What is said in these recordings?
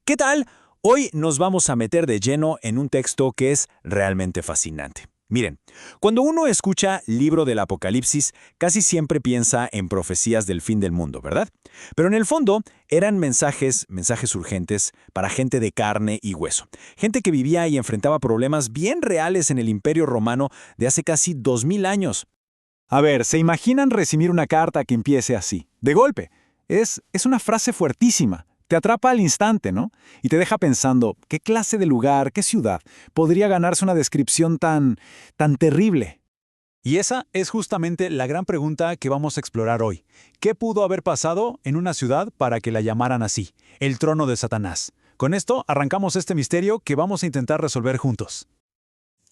¿Qué tal? Hoy nos vamos a meter de lleno en un texto que es realmente fascinante. Miren, cuando uno escucha libro del Apocalipsis, casi siempre piensa en profecías del fin del mundo, ¿verdad? Pero en el fondo eran mensajes urgentes para gente de carne y hueso. Gente que vivía y enfrentaba problemas bien reales en el Imperio Romano de hace casi 2000 años. A ver, ¿se imaginan recibir una carta que empiece así? De golpe. Es una frase fuertísima. Te atrapa al instante, ¿no? Y te deja pensando, ¿qué clase de lugar, qué ciudad podría ganarse una descripción tan terrible? Y esa es justamente la gran pregunta que vamos a explorar hoy. ¿Qué pudo haber pasado en una ciudad para que la llamaran así? El trono de Satanás. Con esto arrancamos este misterio que vamos a intentar resolver juntos.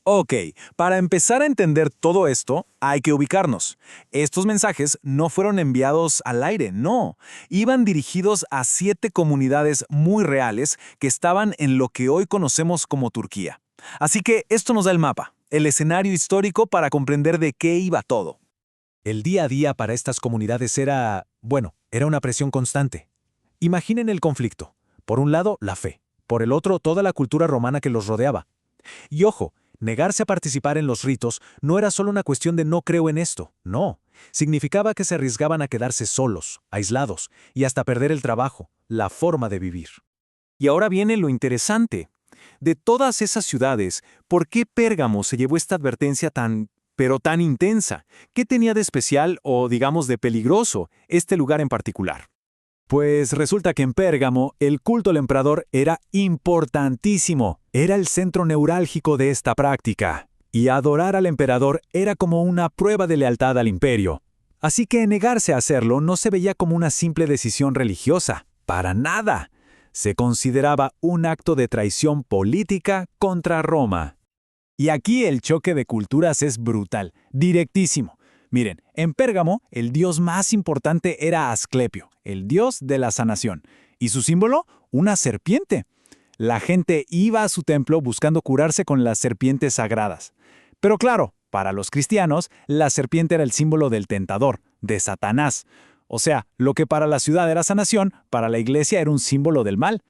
Ok, para empezar a entender todo esto, hay que ubicarnos. Estos mensajes no fueron enviados al aire, no. Iban dirigidos a 7 comunidades muy reales que estaban en lo que hoy conocemos como Turquía. Así que esto nos da el mapa, el escenario histórico para comprender de qué iba todo. El día a día para estas comunidades era una presión constante. Imaginen el conflicto. Por un lado, la fe. Por el otro, toda la cultura romana que los rodeaba. Y ojo, negarse a participar en los ritos no era solo una cuestión de no creo en esto, no. Significaba que se arriesgaban a quedarse solos, aislados, y hasta perder el trabajo, la forma de vivir. Y ahora viene lo interesante. De todas esas ciudades, ¿por qué Pérgamo se llevó esta advertencia pero tan intensa? ¿Qué tenía de especial o, digamos, de peligroso este lugar en particular? Pues resulta que en Pérgamo el culto al emperador era importantísimo. Era el centro neurálgico de esta práctica. Y adorar al emperador era como una prueba de lealtad al imperio. Así que negarse a hacerlo no se veía como una simple decisión religiosa. Para nada. Se consideraba un acto de traición política contra Roma. Y aquí el choque de culturas es brutal, directísimo. Miren, en Pérgamo el dios más importante era Asclepio, el dios de la sanación. ¿Y su símbolo? Una serpiente. La gente iba a su templo buscando curarse con las serpientes sagradas. Pero claro, para los cristianos, la serpiente era el símbolo del tentador, de Satanás. O sea, lo que para la ciudad era sanación, para la iglesia era un símbolo del mal.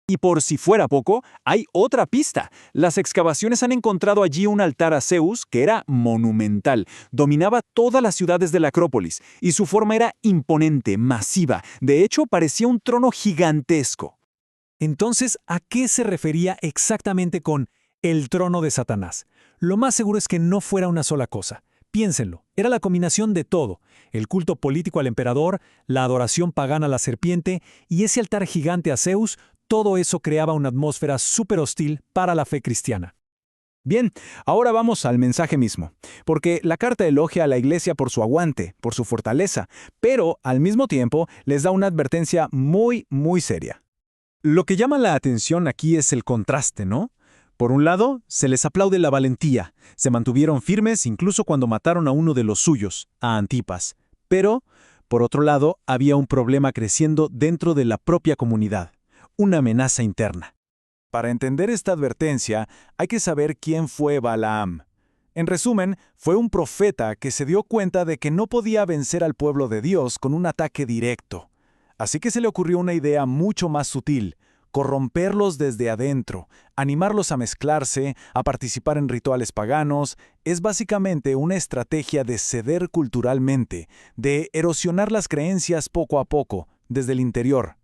Y por si fuera poco, hay otra pista. Las excavaciones han encontrado allí un altar a Zeus que era monumental. Dominaba todas las ciudades de la Acrópolis y su forma era imponente, masiva. De hecho, parecía un trono gigantesco. Entonces, ¿a qué se refería exactamente con el trono de Satanás? Lo más seguro es que no fuera una sola cosa. Piénsenlo, era la combinación de todo, el culto político al emperador, la adoración pagana a la serpiente y ese altar gigante a Zeus. Todo eso creaba una atmósfera súper hostil para la fe cristiana. Bien, ahora vamos al mensaje mismo, porque la carta elogia a la iglesia por su aguante, por su fortaleza, pero al mismo tiempo les da una advertencia muy seria. Lo que llama la atención aquí es el contraste, ¿no? Por un lado, se les aplaude la valentía, se mantuvieron firmes incluso cuando mataron a uno de los suyos, a Antipas. Pero, por otro lado, había un problema creciendo dentro de la propia comunidad. Una amenaza interna. Para entender esta advertencia, hay que saber quién fue Balaam. En resumen, fue un profeta que se dio cuenta de que no podía vencer al pueblo de Dios con un ataque directo. Así que se le ocurrió una idea mucho más sutil: corromperlos desde adentro, animarlos a mezclarse, a participar en rituales paganos. Es básicamente una estrategia de ceder culturalmente, de erosionar las creencias poco a poco, desde el interior.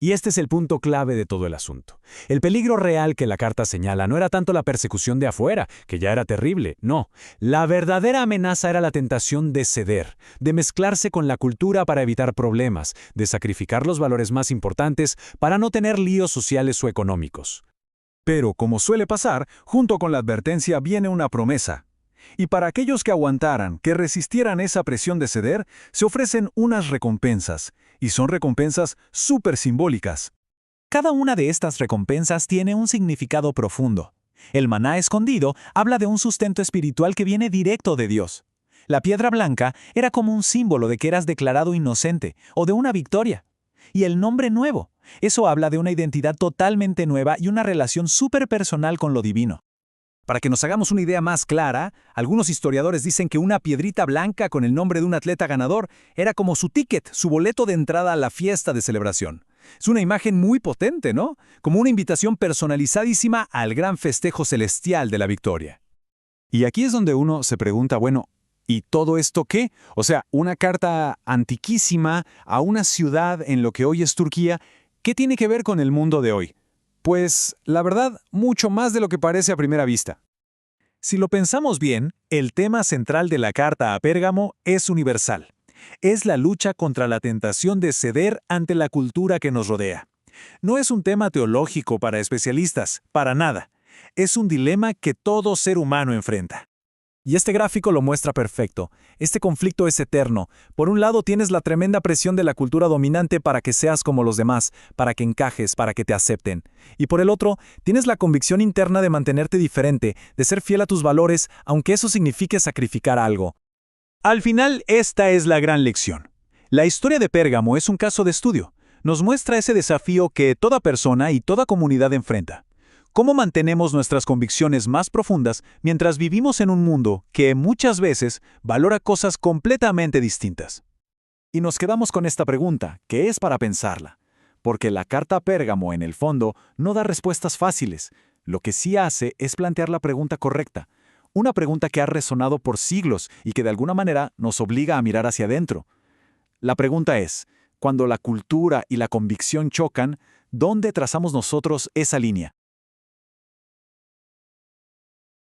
Y este es el punto clave de todo el asunto. El peligro real que la carta señala no era tanto la persecución de afuera, que ya era terrible, no. La verdadera amenaza era la tentación de ceder, de mezclarse con la cultura para evitar problemas, de sacrificar los valores más importantes para no tener líos sociales o económicos. Pero, como suele pasar, junto con la advertencia viene una promesa. Y para aquellos que aguantaran, que resistieran esa presión de ceder, se ofrecen unas recompensas, y son recompensas súper simbólicas. Cada una de estas recompensas tiene un significado profundo. El maná escondido habla de un sustento espiritual que viene directo de Dios. La piedra blanca era como un símbolo de que eras declarado inocente o de una victoria. Y el nombre nuevo, eso habla de una identidad totalmente nueva y una relación súper personal con lo divino. Para que nos hagamos una idea más clara, algunos historiadores dicen que una piedrita blanca con el nombre de un atleta ganador era como su ticket, su boleto de entrada a la fiesta de celebración. Es una imagen muy potente, ¿no? Como una invitación personalizadísima al gran festejo celestial de la victoria. Y aquí es donde uno se pregunta, bueno, ¿y todo esto qué? O sea, una carta antiquísima a una ciudad en lo que hoy es Turquía, ¿qué tiene que ver con el mundo de hoy? Pues, la verdad, mucho más de lo que parece a primera vista. Si lo pensamos bien, el tema central de la carta a Pérgamo es universal. Es la lucha contra la tentación de ceder ante la cultura que nos rodea. No es un tema teológico para especialistas, para nada. Es un dilema que todo ser humano enfrenta. Y este gráfico lo muestra perfecto. Este conflicto es eterno. Por un lado tienes la tremenda presión de la cultura dominante para que seas como los demás, para que encajes, para que te acepten. Y por el otro, tienes la convicción interna de mantenerte diferente, de ser fiel a tus valores, aunque eso signifique sacrificar algo. Al final, esta es la gran lección. La historia de Pérgamo es un caso de estudio. Nos muestra ese desafío que toda persona y toda comunidad enfrenta. ¿Cómo mantenemos nuestras convicciones más profundas mientras vivimos en un mundo que muchas veces valora cosas completamente distintas? Y nos quedamos con esta pregunta, que es para pensarla. Porque la carta a Pérgamo, en el fondo, no da respuestas fáciles. Lo que sí hace es plantear la pregunta correcta. Una pregunta que ha resonado por siglos y que de alguna manera nos obliga a mirar hacia adentro. La pregunta es, cuando la cultura y la convicción chocan, ¿dónde trazamos nosotros esa línea?